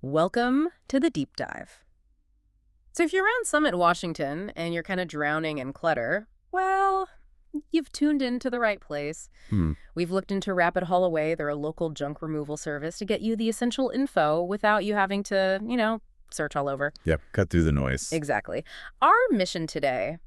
Welcome to the deep dive. So if you're around Summit, Washington, and you're kind of drowning in clutter, well, you've tuned into the right place. Hmm. We've looked into Rapid Haul Away. They're a local junk removal service to get you the essential info without you having to, search all over. Yep. Cut through the noise. Exactly. Our mission today,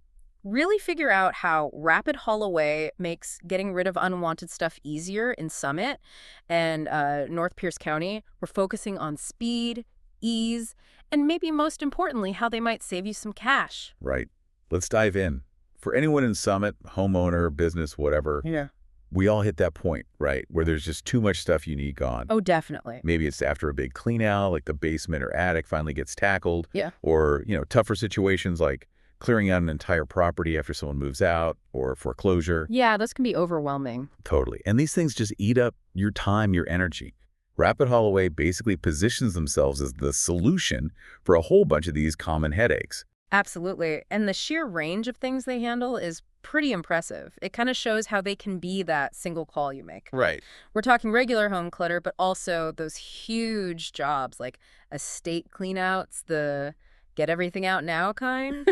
really figure out how Rapid Haul Away makes getting rid of unwanted stuff easier in Summit and North Pierce County. We're focusing on speed, ease, and maybe most importantly, how they might save you some cash. Right. Let's dive in. For anyone in Summit, homeowner, business, whatever, Yeah. we all hit that point, right, where there's just too much stuff you need gone. Oh, definitely. Maybe it's after a big clean out, like the basement or attic finally gets tackled. Yeah. Or, tougher situations like clearing out an entire property after someone moves out or foreclosure. Yeah, those can be overwhelming. Totally. And these things just eat up your time, your energy. Rapid Haul Away basically positions themselves as the solution for a whole bunch of these common headaches. Absolutely. And the sheer range of things they handle is pretty impressive. It kind of shows how they can be that single call you make. Right. We're talking regular home clutter, but also those huge jobs like estate cleanouts, the get everything out now kind.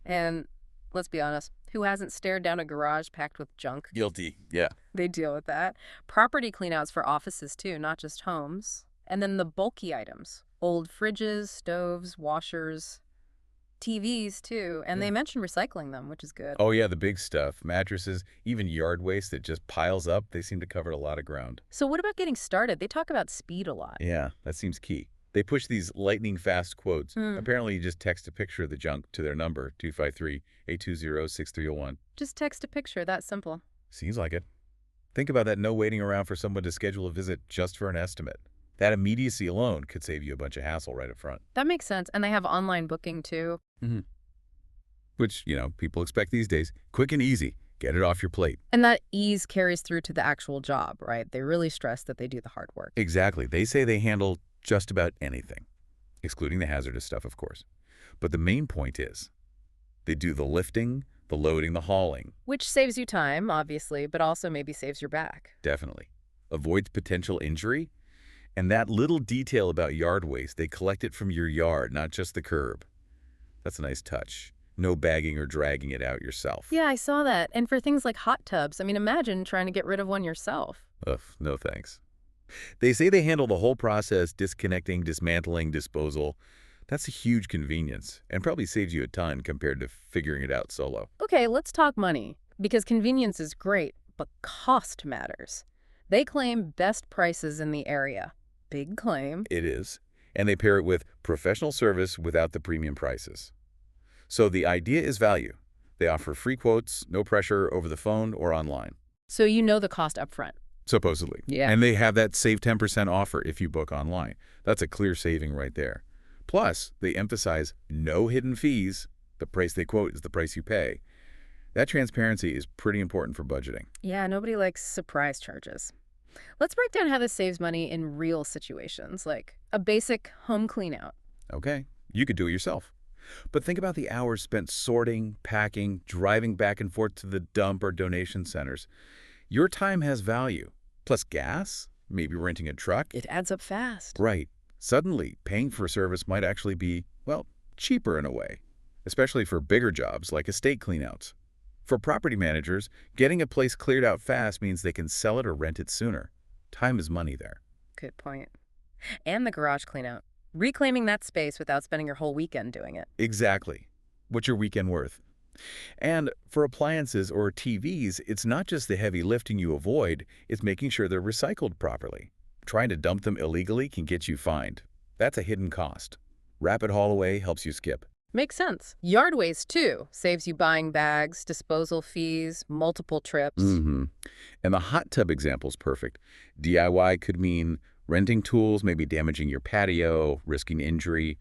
And let's be honest, who hasn't stared down a garage packed with junk? Guilty. Yeah. They deal with that. Property cleanouts for offices too, not just homes. And then the bulky items, old fridges, stoves, washers, TVs too. And they mentioned recycling them, which is good. Oh, yeah, the big stuff. Mattresses, even yard waste that just piles up. They seem to cover a lot of ground. So what about getting started? They talk about speed a lot. Yeah, that seems key. They push these lightning-fast quotes. Apparently, you just text a picture of the junk to their number, 253-820-6301. Just text a picture, that simple. Seems like it. Think about that, no waiting around for someone to schedule a visit just for an estimate. That immediacy alone could save you a bunch of hassle right up front. That makes sense. And they have online booking too. Which, people expect these days. Quick and easy. Get it off your plate. And that ease carries through to the actual job, right? They really stress that they do the hard work. Exactly. They say they handle just about anything, excluding the hazardous stuff, of course. But the main point is they do the lifting, the loading, the hauling. Which saves you time, obviously, but also maybe saves your back. Definitely. Avoids potential injury. And that little detail about yard waste, they collect it from your yard, not just the curb. That's a nice touch. No bagging or dragging it out yourself. Yeah, I saw that. And for things like hot tubs, imagine trying to get rid of one yourself. Ugh, no thanks. They say they handle the whole process, disconnecting, dismantling, disposal. That's a huge convenience and probably saves you a ton compared to figuring it out solo. Okay, let's talk money. Because convenience is great, but cost matters. They claim best prices in the area. Big claim. It is. And they pair it with professional service without the premium prices. So the idea is value. They offer free quotes, no pressure over the phone or online. So you know the cost up front. Supposedly. Yeah. And they have that save 10% offer if you book online. That's a clear saving right there. Plus, they emphasize no hidden fees. The price they quote is the price you pay. That transparency is pretty important for budgeting. Yeah, nobody likes surprise charges. Let's break down how this saves money in real situations, like a basic home cleanout. Okay, you could do it yourself. But think about the hours spent sorting, packing, driving back and forth to the dump or donation centers. Your time has value. Plus gas, maybe renting a truck. It adds up fast. Right. Suddenly, paying for a service might actually be, cheaper in a way, especially for bigger jobs like estate cleanouts. For property managers, getting a place cleared out fast means they can sell it or rent it sooner. Time is money there. Good point. And the garage cleanout. Reclaiming that space without spending your whole weekend doing it. Exactly. What's your weekend worth? And for appliances or TVs, it's not just the heavy lifting you avoid, it's making sure they're recycled properly. Trying to dump them illegally can get you fined. That's a hidden cost. Rapid Haul Away helps you skip. Makes sense. Yard waste, too. Saves you buying bags, disposal fees, multiple trips. And the hot tub example's perfect. DIY could mean renting tools, maybe damaging your patio, risking injury.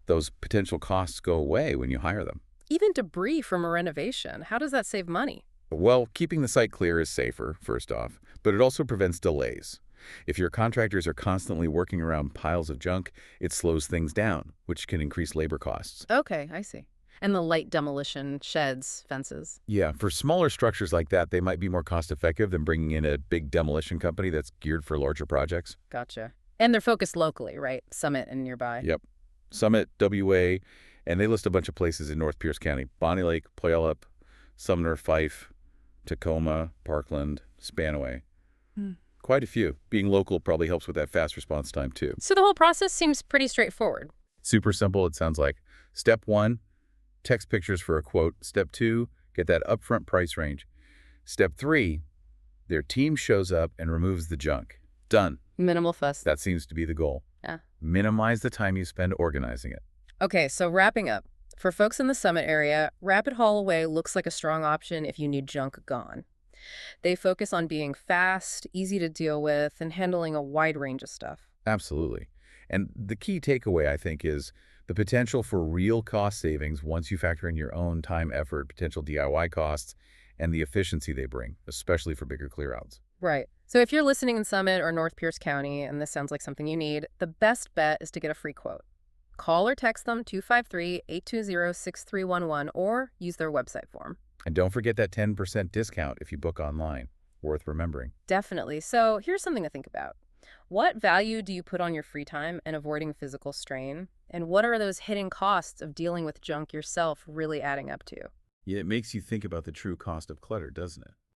Those potential costs go away when you hire them. Even debris from a renovation. How does that save money? Well, keeping the site clear is safer, first off, but it also prevents delays. If your contractors are constantly working around piles of junk, it slows things down, which can increase labor costs. Okay, I see. And the light demolition, sheds, fences. Yeah, for smaller structures like that, they might be more cost-effective than bringing in a big demolition company that's geared for larger projects. Gotcha. And they're focused locally, right? Summit and nearby. Yep. Summit, WA, and they list a bunch of places in North Pierce County. Bonney Lake, Puyallup, Sumner, Fife, Tacoma, Parkland, Spanaway. Quite a few. Being local probably helps with that fast response time, too. So the whole process seems pretty straightforward. Super simple, it sounds like. Step 1, text pictures for a quote. Step 2, get that upfront price range. Step 3, their team shows up and removes the junk. Done. Minimal fuss. That seems to be the goal. Yeah. Minimize the time you spend organizing it. Okay, so wrapping up. For folks in the Summit area, Rapid Haul Away looks like a strong option if you need junk gone. They focus on being fast, easy to deal with, and handling a wide range of stuff. Absolutely. And the key takeaway, I think, is the potential for real cost savings once you factor in your own time, effort, potential DIY costs, and the efficiency they bring, especially for bigger clearouts. Right. So if you're listening in Summit or North Pierce County and this sounds like something you need, the best bet is to get a free quote. Call or text them 253-820-6311 or use their website form. And don't forget that 10% discount if you book online. Worth remembering. Definitely. So here's something to think about. What value do you put on your free time and avoiding physical strain? And what are those hidden costs of dealing with junk yourself really adding up to? Yeah, it makes you think about the true cost of clutter, doesn't it?